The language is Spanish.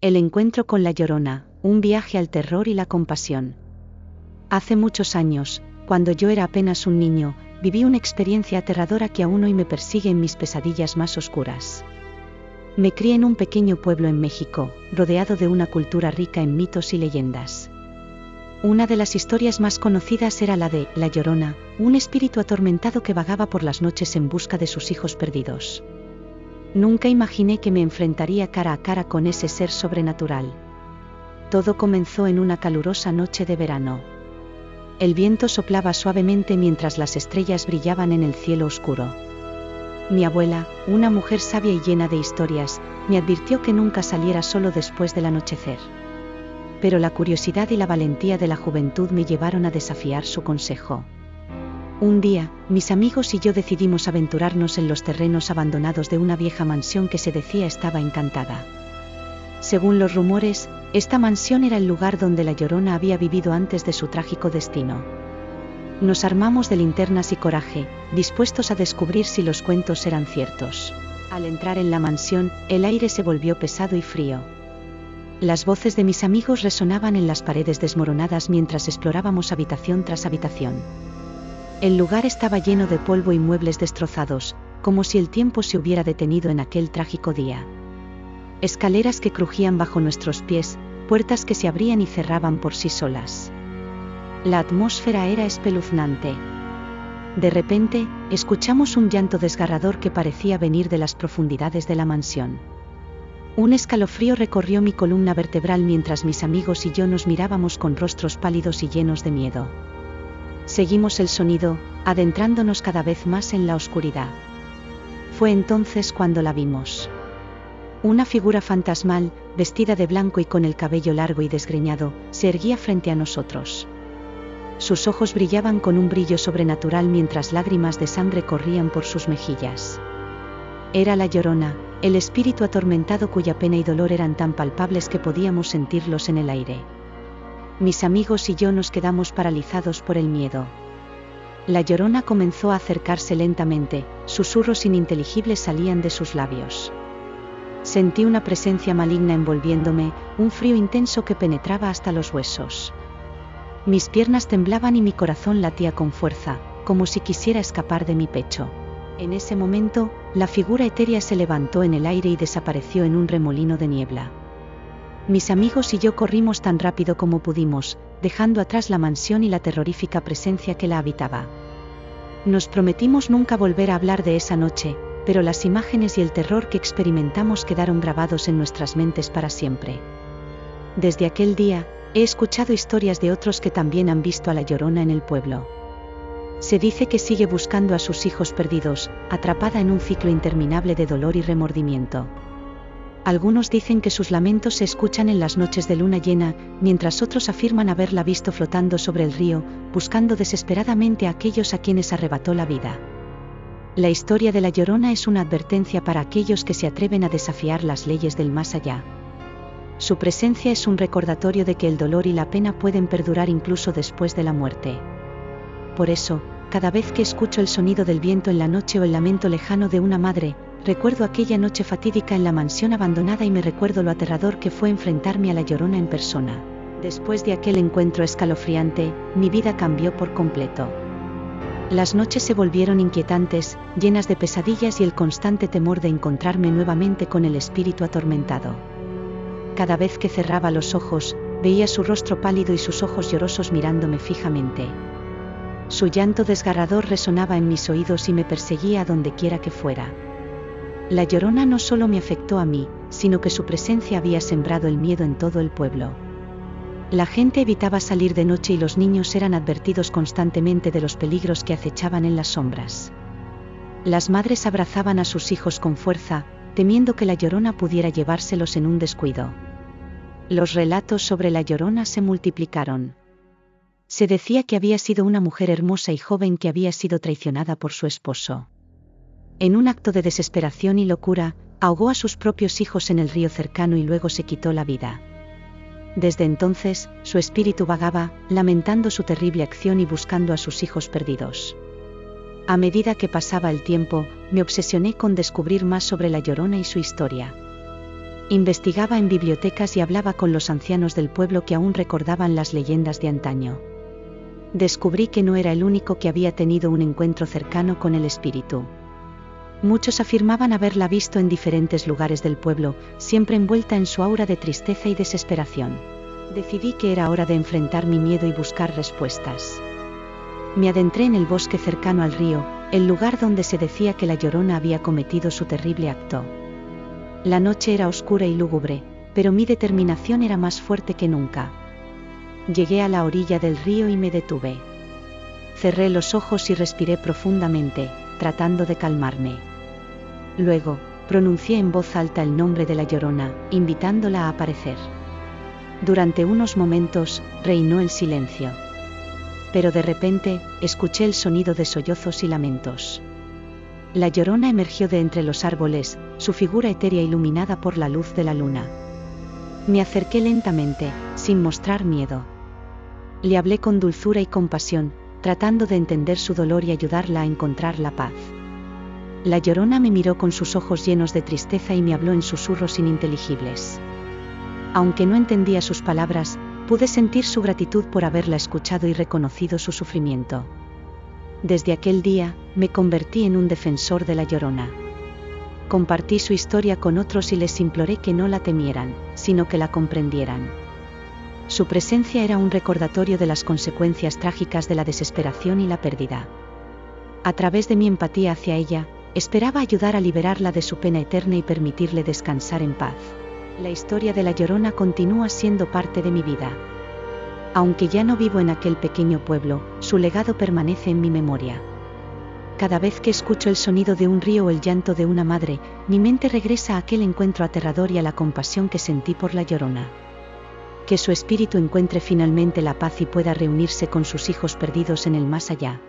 El encuentro con La Llorona, un viaje al terror y la compasión. Hace muchos años, cuando yo era apenas un niño, viví una experiencia aterradora que aún hoy me persigue en mis pesadillas más oscuras. Me crié en un pequeño pueblo en México, rodeado de una cultura rica en mitos y leyendas. Una de las historias más conocidas era la de La Llorona, un espíritu atormentado que vagaba por las noches en busca de sus hijos perdidos. Nunca imaginé que me enfrentaría cara a cara con ese ser sobrenatural. Todo comenzó en una calurosa noche de verano. El viento soplaba suavemente mientras las estrellas brillaban en el cielo oscuro. Mi abuela, una mujer sabia y llena de historias, me advirtió que nunca saliera solo después del anochecer. Pero la curiosidad y la valentía de la juventud me llevaron a desafiar su consejo. Un día, mis amigos y yo decidimos aventurarnos en los terrenos abandonados de una vieja mansión que se decía estaba encantada. Según los rumores, esta mansión era el lugar donde La Llorona había vivido antes de su trágico destino. Nos armamos de linternas y coraje, dispuestos a descubrir si los cuentos eran ciertos. Al entrar en la mansión, el aire se volvió pesado y frío. Las voces de mis amigos resonaban en las paredes desmoronadas mientras explorábamos habitación tras habitación. El lugar estaba lleno de polvo y muebles destrozados, como si el tiempo se hubiera detenido en aquel trágico día. Escaleras que crujían bajo nuestros pies, puertas que se abrían y cerraban por sí solas. La atmósfera era espeluznante. De repente, escuchamos un llanto desgarrador que parecía venir de las profundidades de la mansión. Un escalofrío recorrió mi columna vertebral mientras mis amigos y yo nos mirábamos con rostros pálidos y llenos de miedo. Seguimos el sonido, adentrándonos cada vez más en la oscuridad. Fue entonces cuando la vimos. Una figura fantasmal, vestida de blanco y con el cabello largo y desgreñado, se erguía frente a nosotros. Sus ojos brillaban con un brillo sobrenatural mientras lágrimas de sangre corrían por sus mejillas. Era La Llorona, el espíritu atormentado cuya pena y dolor eran tan palpables que podíamos sentirlos en el aire. Mis amigos y yo nos quedamos paralizados por el miedo. La Llorona comenzó a acercarse lentamente, susurros ininteligibles salían de sus labios. Sentí una presencia maligna envolviéndome, un frío intenso que penetraba hasta los huesos. Mis piernas temblaban y mi corazón latía con fuerza, como si quisiera escapar de mi pecho. En ese momento, la figura etérea se levantó en el aire y desapareció en un remolino de niebla. Mis amigos y yo corrimos tan rápido como pudimos, dejando atrás la mansión y la terrorífica presencia que la habitaba. Nos prometimos nunca volver a hablar de esa noche, pero las imágenes y el terror que experimentamos quedaron grabados en nuestras mentes para siempre. Desde aquel día, he escuchado historias de otros que también han visto a La Llorona en el pueblo. Se dice que sigue buscando a sus hijos perdidos, atrapada en un ciclo interminable de dolor y remordimiento. Algunos dicen que sus lamentos se escuchan en las noches de luna llena, mientras otros afirman haberla visto flotando sobre el río, buscando desesperadamente a aquellos a quienes arrebató la vida. La historia de La Llorona es una advertencia para aquellos que se atreven a desafiar las leyes del más allá. Su presencia es un recordatorio de que el dolor y la pena pueden perdurar incluso después de la muerte. Por eso, cada vez que escucho el sonido del viento en la noche o el lamento lejano de una madre, recuerdo aquella noche fatídica en la mansión abandonada y me recuerdo lo aterrador que fue enfrentarme a La Llorona en persona. Después de aquel encuentro escalofriante, mi vida cambió por completo. Las noches se volvieron inquietantes, llenas de pesadillas y el constante temor de encontrarme nuevamente con el espíritu atormentado. Cada vez que cerraba los ojos, veía su rostro pálido y sus ojos llorosos mirándome fijamente. Su llanto desgarrador resonaba en mis oídos y me perseguía a donde quiera que fuera. La Llorona no solo me afectó a mí, sino que su presencia había sembrado el miedo en todo el pueblo. La gente evitaba salir de noche y los niños eran advertidos constantemente de los peligros que acechaban en las sombras. Las madres abrazaban a sus hijos con fuerza, temiendo que La Llorona pudiera llevárselos en un descuido. Los relatos sobre La Llorona se multiplicaron. Se decía que había sido una mujer hermosa y joven que había sido traicionada por su esposo. En un acto de desesperación y locura, ahogó a sus propios hijos en el río cercano y luego se quitó la vida. Desde entonces, su espíritu vagaba, lamentando su terrible acción y buscando a sus hijos perdidos. A medida que pasaba el tiempo, me obsesioné con descubrir más sobre La Llorona y su historia. Investigaba en bibliotecas y hablaba con los ancianos del pueblo que aún recordaban las leyendas de antaño. Descubrí que no era el único que había tenido un encuentro cercano con el espíritu. Muchos afirmaban haberla visto en diferentes lugares del pueblo, siempre envuelta en su aura de tristeza y desesperación. Decidí que era hora de enfrentar mi miedo y buscar respuestas. Me adentré en el bosque cercano al río, el lugar donde se decía que la Llorona había cometido su terrible acto. La noche era oscura y lúgubre, pero mi determinación era más fuerte que nunca. Llegué a la orilla del río y me detuve. Cerré los ojos y respiré profundamente, tratando de calmarme. Luego, pronuncié en voz alta el nombre de la Llorona, invitándola a aparecer. Durante unos momentos, reinó el silencio. Pero de repente, escuché el sonido de sollozos y lamentos. La Llorona emergió de entre los árboles, su figura etérea iluminada por la luz de la luna. Me acerqué lentamente, sin mostrar miedo. Le hablé con dulzura y compasión, tratando de entender su dolor y ayudarla a encontrar la paz. La Llorona me miró con sus ojos llenos de tristeza y me habló en susurros ininteligibles. Aunque no entendía sus palabras, pude sentir su gratitud por haberla escuchado y reconocido su sufrimiento. Desde aquel día, me convertí en un defensor de la Llorona. Compartí su historia con otros y les imploré que no la temieran, sino que la comprendieran. Su presencia era un recordatorio de las consecuencias trágicas de la desesperación y la pérdida. A través de mi empatía hacia ella, esperaba ayudar a liberarla de su pena eterna y permitirle descansar en paz. La historia de la Llorona continúa siendo parte de mi vida. Aunque ya no vivo en aquel pequeño pueblo, su legado permanece en mi memoria. Cada vez que escucho el sonido de un río o el llanto de una madre, mi mente regresa a aquel encuentro aterrador y a la compasión que sentí por la Llorona. Que su espíritu encuentre finalmente la paz y pueda reunirse con sus hijos perdidos en el más allá.